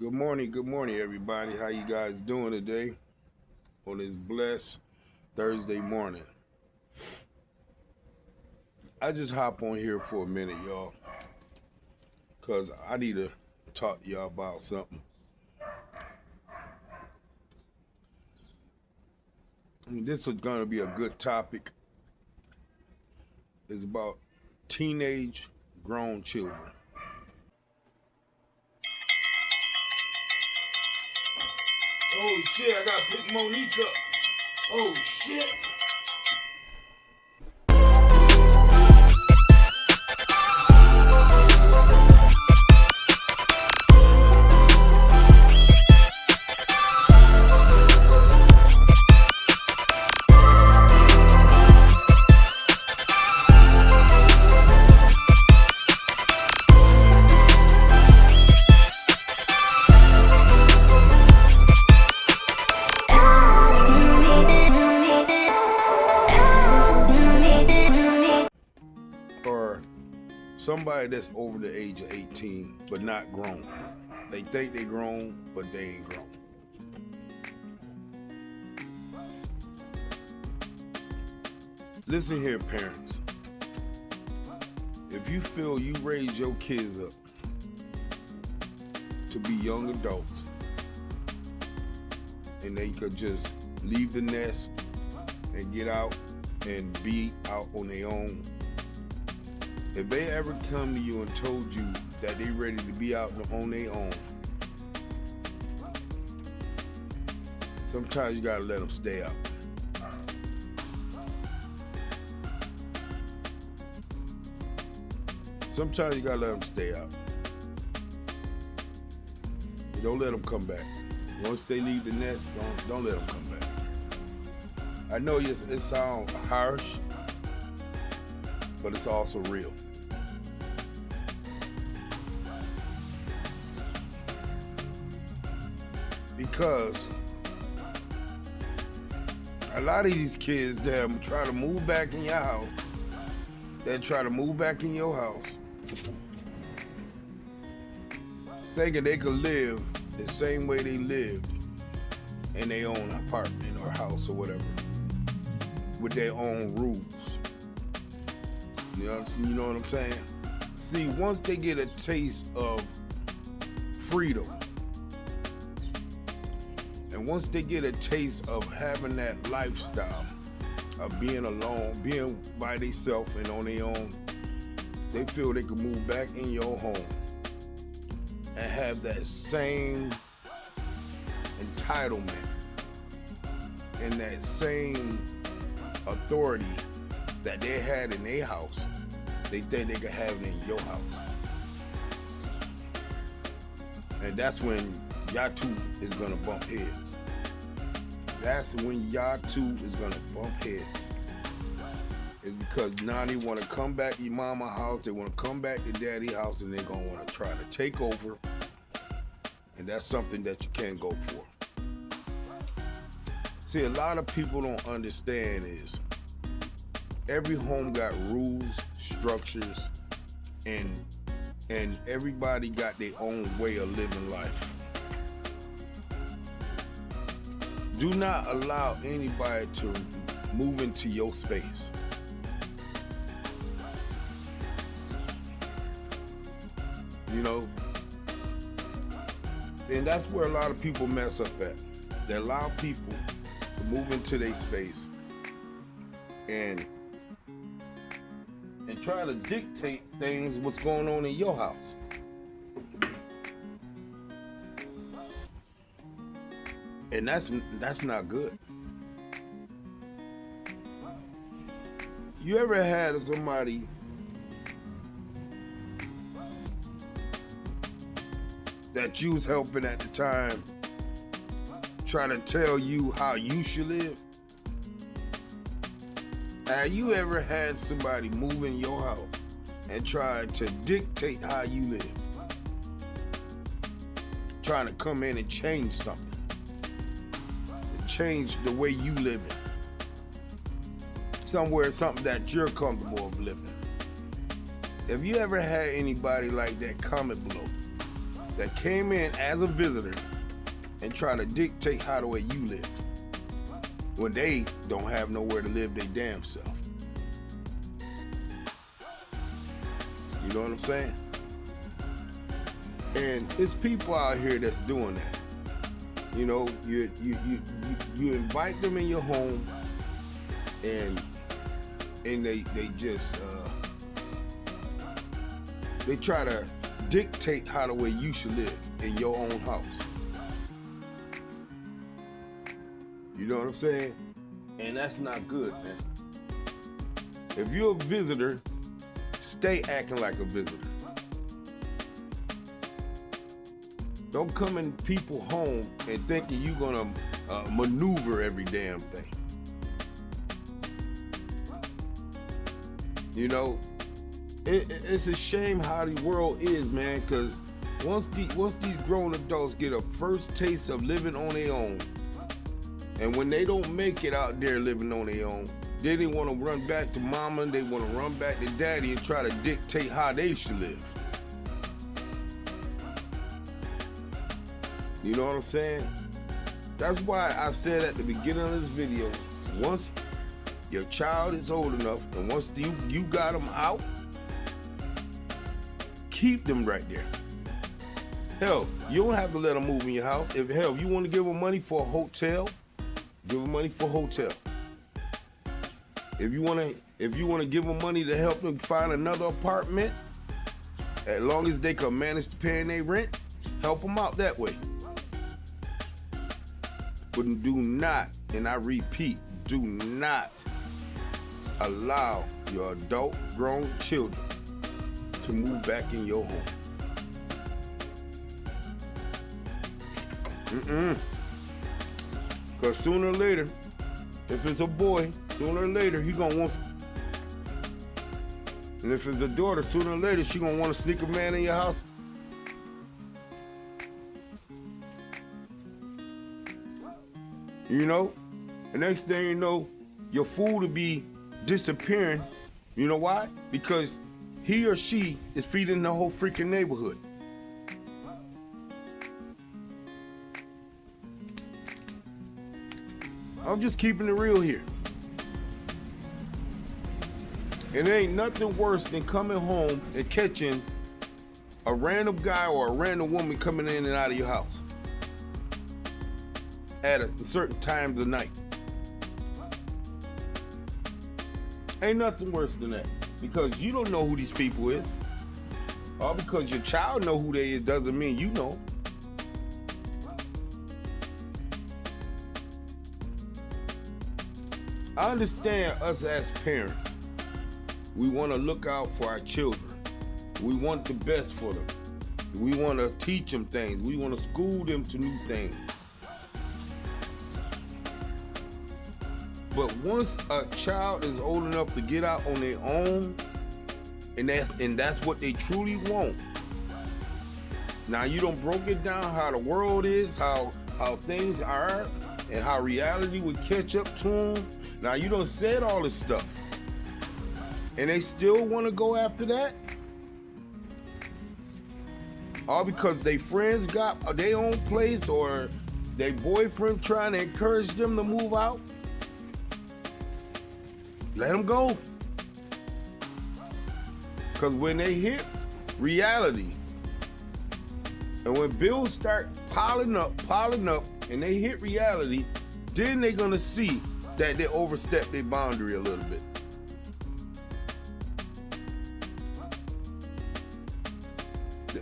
Good morning, everybody. How you guys doing today on this blessed Thursday morning? I just hop on here for a minute, y'all, because I need to talk to y'all about something. This is going to be a good topic. It's about teenage grown children. Oh shit, I gotta pick Monique up. Oh shit. Or somebody that's over the age of 18 but not grown. They think they grown, but they ain't grown. Listen here, parents. If you feel you raise your kids up to be young adults and they could just leave the nest and get out and be out on their own, if they ever come to you and told you that they ready to be out on their own, sometimes you gotta let them stay out. Sometimes you gotta let them stay out. You don't let them come back. Once they leave the nest, don't let them come back. I know it sounds harsh, but it's also real. Because a lot of these kids that try to move back in your house, thinking they could live the same way they lived in their own apartment or house or whatever, with their own rules. You know what I'm saying? See, once they get a taste of freedom, and once they get a taste of having that lifestyle of being alone, being by themselves and on their own, they feel they can move back in your home and have that same entitlement and that same authority that they had in their house. They think they can have it in your house. And that's when y'all two is gonna bump heads. That's when y'all two is gonna bump heads. It's because now they wanna come back to your mama's house, they wanna come back to daddy's house, and they're gonna wanna try to take over. And that's something that you can't go for. See, a lot of people don't understand is every home got rules, structures, and everybody got their own way of living life. Do not allow anybody to move into your space. You know? And that's where a lot of people mess up at. They allow people to move into their space and try to dictate things, what's going on in your house. And that's not good. You ever had somebody that you was helping at the time try to tell you how you should live? Have you ever had somebody move in your house and try to dictate how you live? Trying to come in and change something. Change the way you live it. Something that you're comfortable of living. If you ever had anybody like that, comment below. that came in as a visitor and try to dictate how the way you live when they don't have nowhere to live their damn self. You know what I'm saying? And it's people out here that's doing that. You know, you invite them in your home, and they just they try to dictate how the way you should live in your own house. You know what I'm saying? And that's not good, man. If you're a visitor, stay acting like a visitor. Don't come in people's home and thinking you're gonna maneuver every damn thing. You know, it's a shame how the world is, man, because once these grown adults get a first taste of living on their own, and when they don't make it out there living on their own, then they want to run back to mama, they want to run back to daddy and try to dictate how they should live. You know what I'm saying? That's why I said at the beginning of this video, once your child is old enough and once you got them out, keep them right there. Hell, you don't have to let them move in your house. If you want to give them money for a hotel, give them money for a hotel. If you want to give them money to help them find another apartment, as long as they can manage to pay their rent, help them out that way. But do not, and I repeat, do not allow your adult grown children to move back in your home. Because sooner or later, if it's a boy, sooner or later he gonna want, and if it's a daughter, sooner or later she gonna want to sneak a man in your house. You know, the next thing you know, your food will be disappearing. You know why? Because he or she is feeding the whole freaking neighborhood. I'm just keeping it real here. It ain't nothing worse than coming home and catching a random guy or a random woman coming in and out of your house at certain times of night. Ain't nothing worse than that, because you don't know who these people is. All because your child know who they is doesn't mean you know. I understand us as parents. We want to look out for our children. We want the best for them. We want to teach them things. We want to school them to new things. But once a child is old enough to get out on their own, and that's what they truly want. Now you done broke it down how the world is, how things are, and how reality would catch up to them. Now you done said all this stuff, and they still want to go after that? All because they friends got their own place, or their boyfriend trying to encourage them to move out? Let them go. Because when they hit reality, and when bills start piling up, and they hit reality, then they're going to see that they overstepped their boundary a little bit.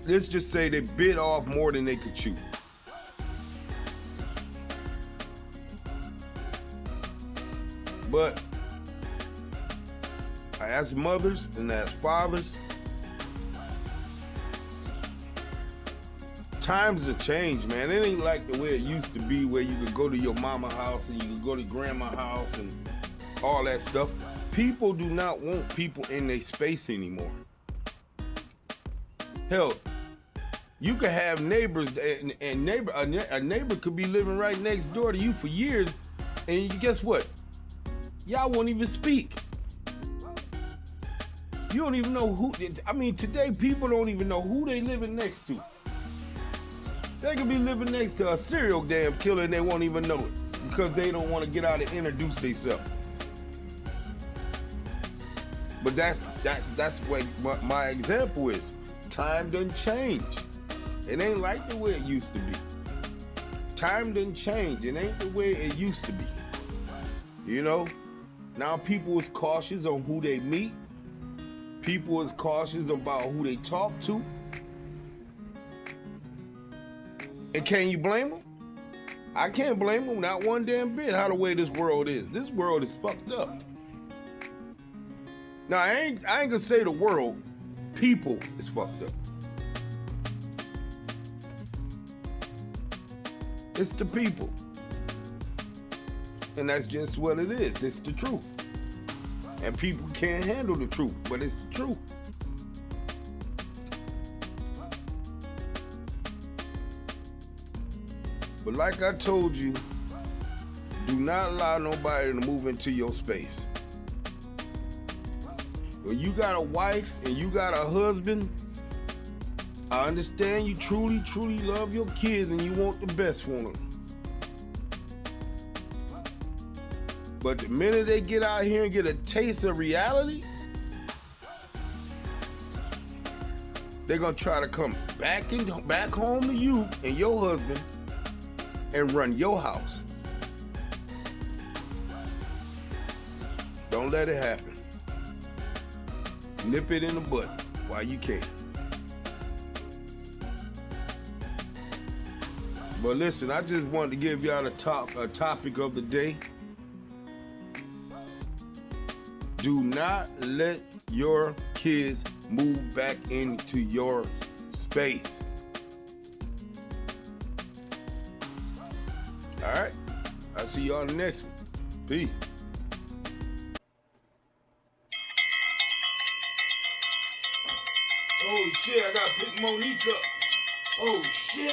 Let's just say they bit off more than they could chew. But as mothers and as fathers, times have changed, man. It ain't like the way it used to be, where you could go to your mama house and you could go to grandma's house and all that stuff. People do not want people in their space anymore. Hell, you could have neighbors, and a neighbor could be living right next door to you for years, and guess what? Y'all won't even speak. You don't even know who. I mean, today people don't even know who they living next to. They could be living next to a serial damn killer and they won't even know it because they don't want to get out and introduce themselves. But that's what my example is. Time doesn't change. It ain't like the way it used to be. Time didn't change. It ain't the way it used to be. You know? Now people is cautious on who they meet. People is cautious about who they talk to. And can you blame them? I can't blame them, not one damn bit, how the way this world is. This world is fucked up. Now, I ain't gonna say the world, people is fucked up. It's the people. And that's just what it is. It's the truth. And people can't handle the truth, but it's the truth. But like I told you, do not allow nobody to move into your space. When you got a wife and you got a husband, I understand you truly, truly love your kids and you want the best for them. But the minute they get out here and get a taste of reality, they're gonna try to come back home to you and your husband and run your house. Don't let it happen. Nip it in the bud while you can. But listen, I just wanted to give y'all a topic of the day. Do not let your kids move back into your space. All right? I'll see y'all in the next one. Peace. Oh shit, I gotta pick Monique up. Oh shit.